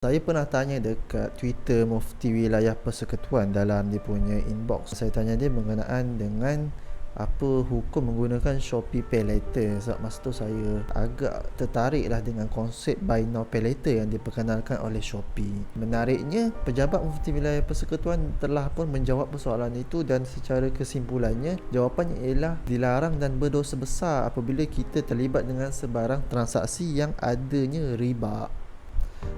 Saya pernah tanya dekat Twitter Mufti Wilayah Persekutuan dalam dia punya inbox. Saya tanya dia berkenaan dengan apa hukum menggunakan Shopee Pay Later. Sebab masa tu saya agak tertarik lah dengan konsep Buy Now Pay Later yang diperkenalkan oleh Shopee. Menariknya, pejabat Mufti Wilayah Persekutuan telah pun menjawab persoalan itu dan secara kesimpulannya, jawapannya ialah dilarang dan berdosa besar apabila kita terlibat dengan sebarang transaksi yang adanya riba.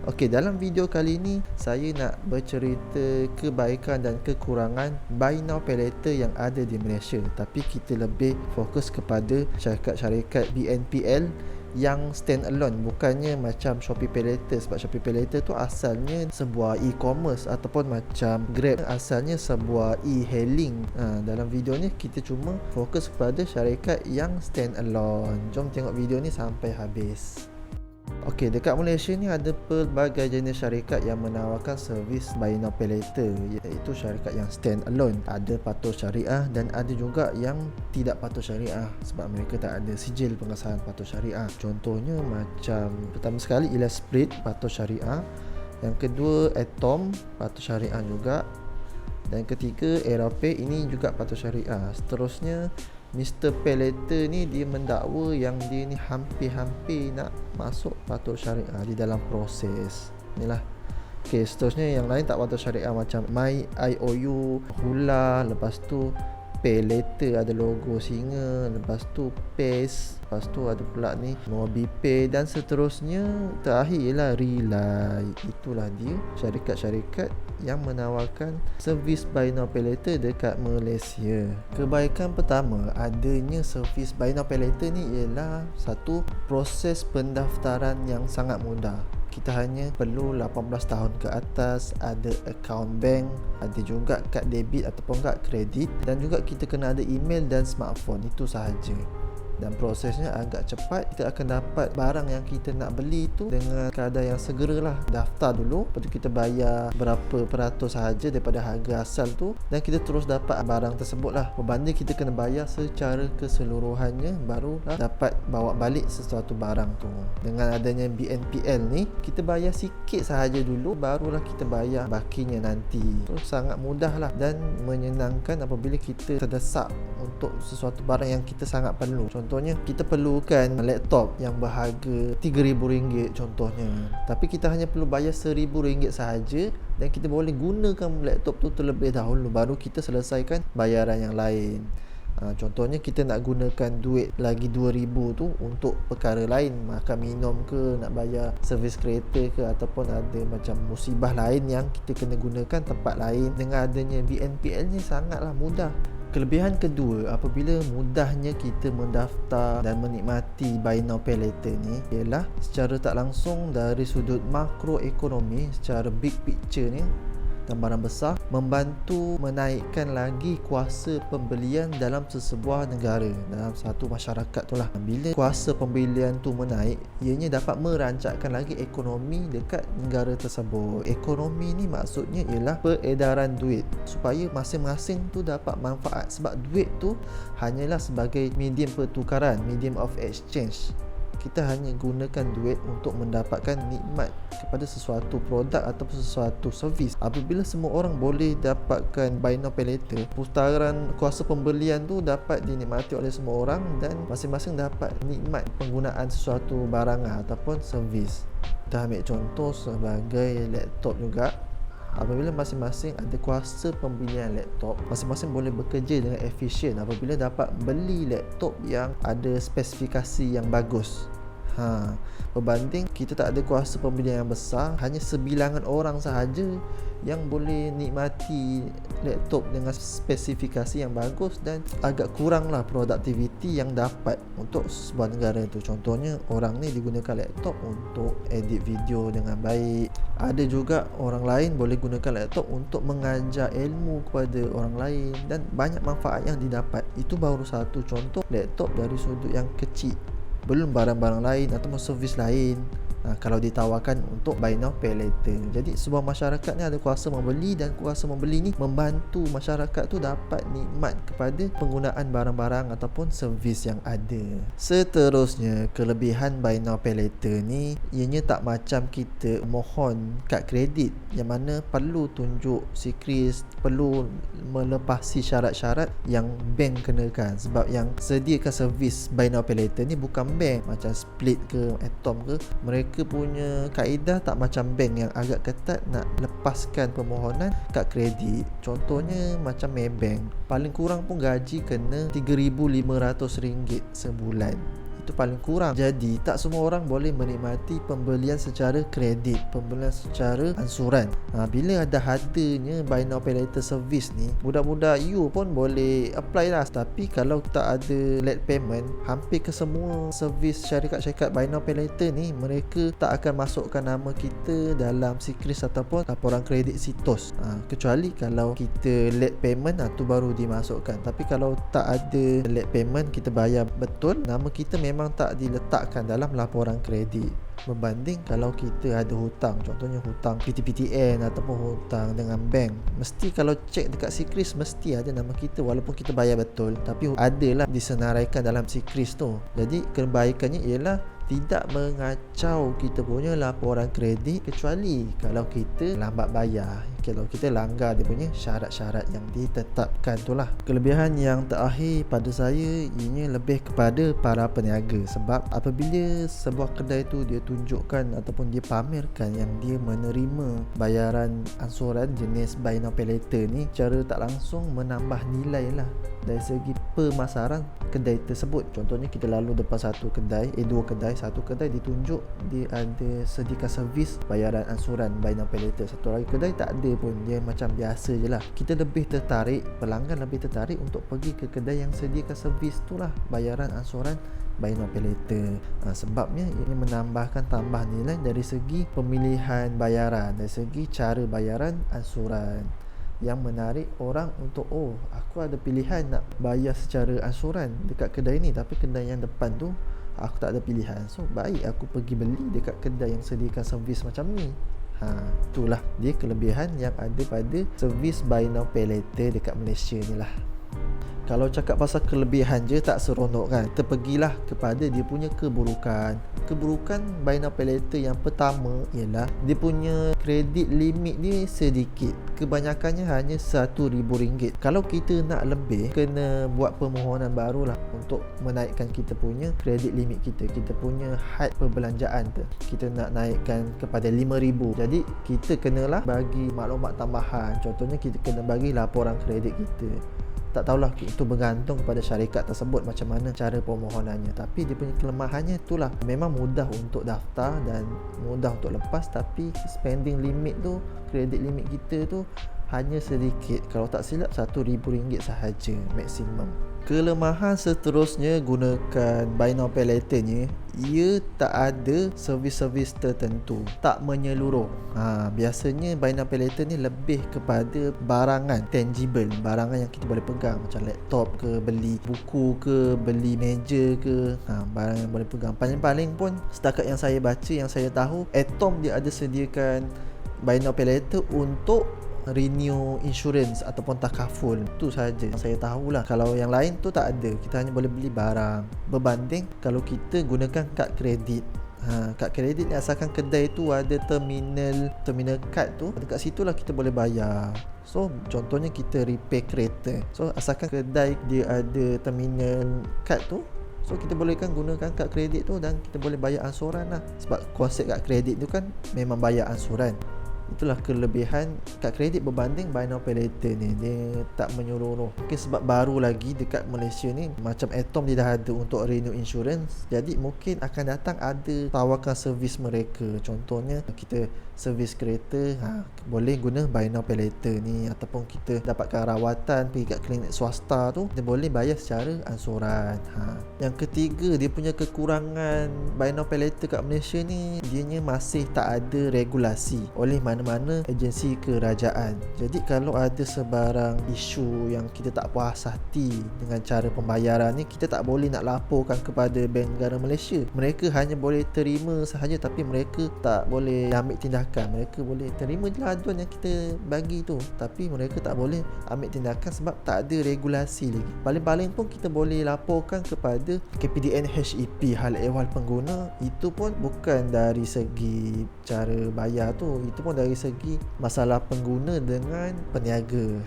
Okey, dalam video kali ini saya nak bercerita kebaikan dan kekurangan Buy Now Pay Later yang ada di Malaysia. Tapi kita lebih fokus kepada syarikat-syarikat BNPL yang stand alone, bukannya macam Shopee Pay Later. Sebab Shopee Pay Later tu asalnya sebuah e-commerce ataupun macam Grab asalnya sebuah e-hailing. Dalam video ni kita cuma fokus kepada syarikat yang stand alone. Jom tengok video ni sampai habis. Okey, dekat Malaysia ni ada pelbagai jenis syarikat yang menawarkan servis Buy Now Pay Later, iaitu syarikat yang stand alone. Ada patuh syariah dan ada juga yang tidak patuh syariah sebab mereka tak ada sijil pengesahan patuh syariah. Contohnya macam pertama sekali Elasprit patuh syariah, yang kedua Atom patuh syariah juga, dan ketiga Aeropay ini juga patuh syariah. Seterusnya Mr. Pay Later ni dia mendakwa yang dia ni hampir-hampir nak masuk patuh syariah di dalam proses. Inilah. Okey, seterusnya yang lain tak patuh syariah macam My IOU, Hula, lepas tu Pay Later ada logo singa, lepas tu PACE, lepas tu ada pula ni MobiPay dan seterusnya. Terakhir ialah Relay. Itulah dia syarikat-syarikat yang menawarkan servis Buy Now Pay Later dekat Malaysia. Kebaikan pertama adanya servis Buy Now Pay Later ni ialah satu, proses pendaftaran yang sangat mudah. Kita hanya perlu 18 tahun ke atas, ada akaun bank, ada juga kad debit ataupun kad kredit, dan juga kita kena ada email dan smartphone. Itu sahaja. Dan prosesnya agak cepat. Kita akan dapat barang yang kita nak beli tu dengan keadaan yang segeralah. Daftar dulu, lepas tu kita bayar berapa peratus sahaja daripada harga asal tu, dan kita terus dapat barang tersebut lah. Berbanding kita kena bayar secara keseluruhannya, barulah dapat bawa balik sesuatu barang tu. Dengan adanya BNPL ni, kita bayar sikit sahaja dulu, barulah kita bayar bakinya nanti. Tu sangat mudah lah dan menyenangkan apabila kita terdesak untuk sesuatu barang yang kita sangat perlu. Contohnya, kita perlukan laptop yang berharga RM3,000 contohnya, tapi kita hanya perlu bayar RM1,000 sahaja dan kita boleh gunakan laptop tu terlebih dahulu, baru kita selesaikan bayaran yang lain. Contohnya kita nak gunakan duit lagi RM2,000 tu untuk perkara lain, makan minum ke, nak bayar servis kereta ke, ataupun ada macam musibah lain yang kita kena gunakan tempat lain. Dengan adanya BNPL ni sangatlah mudah. Kelebihan kedua apabila mudahnya kita mendaftar dan menikmati Buy Now Pay Later ni ialah secara tak langsung dari sudut makroekonomi, secara big picture ni, gambaran besar, membantu menaikkan lagi kuasa pembelian dalam sesebuah negara, dalam satu masyarakat tu lah. Bila kuasa pembelian tu menaik, ianya dapat merancakkan lagi ekonomi dekat negara tersebut. Ekonomi ni maksudnya ialah peredaran duit, supaya masing-masing tu dapat manfaat. Sebab duit tu hanyalah sebagai medium pertukaran, medium of exchange. Kita hanya gunakan duit untuk mendapatkan nikmat kepada sesuatu produk atau sesuatu servis. Apabila semua orang boleh dapatkan Buy Now Pay Later, putaran kuasa pembelian tu dapat dinikmati oleh semua orang dan masing-masing dapat nikmat penggunaan sesuatu barangan ataupun servis. Kita ambil contoh sebagai laptop juga. Apabila masing-masing ada kuasa pembelian laptop, masing-masing boleh bekerja dengan efisien apabila dapat beli laptop yang ada spesifikasi yang bagus. Berbanding kita tak ada kuasa pembelian yang besar, hanya sebilangan orang sahaja yang boleh nikmati laptop dengan spesifikasi yang bagus, dan agak kuranglah produktiviti yang dapat untuk sebuah negara itu. Contohnya, orang ni digunakan laptop untuk edit video dengan baik. Ada juga orang lain boleh gunakan laptop untuk mengajar ilmu kepada orang lain, dan banyak manfaat yang didapat. Itu baru satu contoh laptop dari sudut yang kecil, belum barang-barang lain atau servis lain. kalau ditawarkan untuk buy now pay later. Jadi sebuah masyarakat ni ada kuasa membeli, dan kuasa membeli ni membantu masyarakat tu dapat nikmat kepada penggunaan barang-barang ataupun servis yang ada. Seterusnya, kelebihan buy now pay later ni ianya tak macam kita mohon kad kredit yang mana perlu tunjuk sikris, perlu melepasi syarat-syarat yang bank kenakan. Sebab yang sediakan servis buy now pay later ni bukan bank macam Split ke Atom ke. Mereka punya kaedah tak macam bank yang agak ketat nak lepaskan permohonan kad kredit. Contohnya macam Maybank, paling kurang pun gaji kena RM3,500 sebulan. Itu paling kurang. Jadi tak semua orang boleh menikmati pembelian secara kredit, pembelian secara ansuran. Bila ada hadanya buy now pay later service ni, budak-budak you pun boleh apply lah. Tapi kalau tak ada late payment, hampir ke semua servis syarikat-syarikat buy now pay later ni, mereka tak akan masukkan nama kita dalam sikris ataupun laporan kredit sitos. Kecuali kalau kita late payment, tu baru dimasukkan. Tapi kalau tak ada late payment, kita bayar betul, nama kita memang tak diletakkan dalam laporan kredit. Berbanding kalau kita ada hutang, contohnya hutang PTPTN ataupun hutang dengan bank, mesti kalau cek dekat sikris mesti ada nama kita walaupun kita bayar betul, tapi adalah disenaraikan dalam sikris tu. Jadi kebaikannya ialah tidak mengacau kita punya laporan kredit, kecuali kalau kita lambat bayar, kalau kita langgar dia punya syarat-syarat yang ditetapkan tu lah. Kelebihan yang terakhir pada saya ianya lebih kepada para peniaga. Sebab apabila sebuah kedai tu dia tunjukkan ataupun dia pamerkan yang dia menerima bayaran ansuran jenis buy now pay later ni, cara tak langsung menambah nilai lah dari segi pemasaran kedai tersebut. Contohnya kita lalu depan dua kedai, satu kedai ditunjuk dia ada sediakan servis bayaran ansuran buy now pay later, satu lagi kedai tak ada pun, dia macam biasa je lah. Kita lebih tertarik, pelanggan lebih tertarik untuk pergi ke kedai yang sediakan servis tu lah, bayaran ansuran buy now pay later. Sebabnya ini menambahkan tambah nilai dari segi pemilihan bayaran, dari segi cara bayaran ansuran, yang menarik orang untuk aku ada pilihan nak bayar secara ansuran dekat kedai ni, tapi kedai yang depan tu aku tak ada pilihan, so baik aku pergi beli dekat kedai yang sediakan servis macam ni. Itulah dia kelebihan yang ada pada servis buy now pay later dekat Malaysia ni lah. Kalau cakap pasal kelebihan je tak seronok kan, kita pergilah kepada dia punya keburukan. Keburukan buy now pay later yang pertama ialah dia punya kredit limit dia sedikit, kebanyakannya hanya RM1,000. Kalau kita nak lebih, kena buat permohonan barulah untuk menaikkan kita punya kredit limit kita punya had perbelanjaan tu. Kita nak naikkan kepada RM5,000. Jadi kita kenalah bagi maklumat tambahan. Contohnya kita kena bagi laporan kredit kita. Tak tahulah, itu bergantung kepada syarikat tersebut macam mana cara permohonannya. Tapi dia punya kelemahannya itulah, memang mudah untuk daftar dan mudah untuk lepas, tapi spending limit tu, kredit limit kita tu hanya sedikit. Kalau tak silap RM1,000 sahaja maksimum. Kelemahan seterusnya gunakan buy now pay later ni, ia tak ada servis-servis tertentu, tak menyeluruh. Biasanya buy now pay later ni lebih kepada barangan tangible, barangan yang kita boleh pegang, macam laptop ke, beli buku ke, beli meja ke, barang yang boleh pegang. Paling-paling pun setakat yang saya baca, yang saya tahu, Atom dia ada sediakan buy now pay later untuk renew insurance ataupun takaful. Itu sahaja yang saya tahulah. Kalau yang lain tu tak ada, kita hanya boleh beli barang. Berbanding kalau kita gunakan kad kredit, kad kredit ni asalkan kedai tu ada terminal kad tu, dekat situ lah kita boleh bayar. So contohnya kita repair kereta, so asalkan kedai dia ada terminal kad tu, so kita bolehkan gunakan kad kredit tu dan kita boleh bayar ansuran lah. Sebab konsep kad kredit tu kan memang bayar ansuran. Itulah kelebihan kad kredit berbanding buy now pay later ni, dia tak menyeluruh. Mungkin sebab baru lagi dekat Malaysia ni, macam Atom dia dah ada untuk renew insurance, jadi mungkin akan datang ada tawarkan servis mereka. Contohnya kita servis kereta, boleh guna buy now pay later ni. Ataupun kita dapatkan rawatan pergi kat klinik swasta tu, kita boleh bayar secara ansuran. Yang ketiga, dia punya kekurangan buy now pay later kat Malaysia ni, dianya masih tak ada regulasi. Oleh mana mana-mana agensi kerajaan. Jadi kalau ada sebarang isu yang kita tak puas hati dengan cara pembayaran ni, kita tak boleh nak laporkan kepada Bank Negara Malaysia. Mereka hanya boleh terima sahaja, tapi mereka tak boleh ambil tindakan. Mereka boleh terima je lah aduan yang kita bagi tu, tapi mereka tak boleh ambil tindakan sebab tak ada regulasi lagi. Paling-paling pun kita boleh laporkan kepada KPDN HEP hal ehwal pengguna. Itu pun bukan dari segi cara bayar tu, itu pun dari segi masalah pengguna dengan peniaga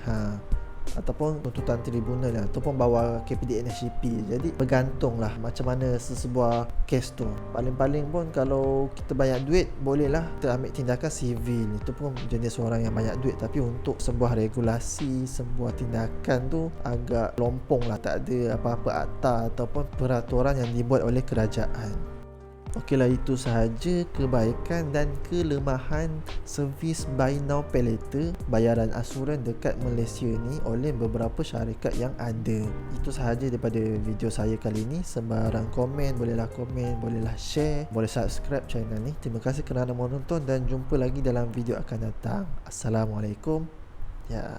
ataupun tuntutan tribunal lah, ataupun bawa KPDN HEP. Jadi bergantunglah macam mana sesebuah kes tu. Paling-paling pun kalau kita banyak duit, bolehlah kita ambil tindakan sivil. Itu pun jenis orang yang banyak duit. Tapi untuk sebuah regulasi, sebuah tindakan tu agak lompong lah, tak ada apa-apa akta ataupun peraturan yang dibuat oleh kerajaan. Okeylah, itu sahaja kebaikan dan kelemahan servis Buy Now Pay Later bayaran asuran dekat Malaysia ni oleh beberapa syarikat yang ada. Itu sahaja daripada video saya kali ni. Sembarang komen, bolehlah share, boleh subscribe channel ni. Terima kasih kerana menonton dan jumpa lagi dalam video akan datang. Assalamualaikum. Ya.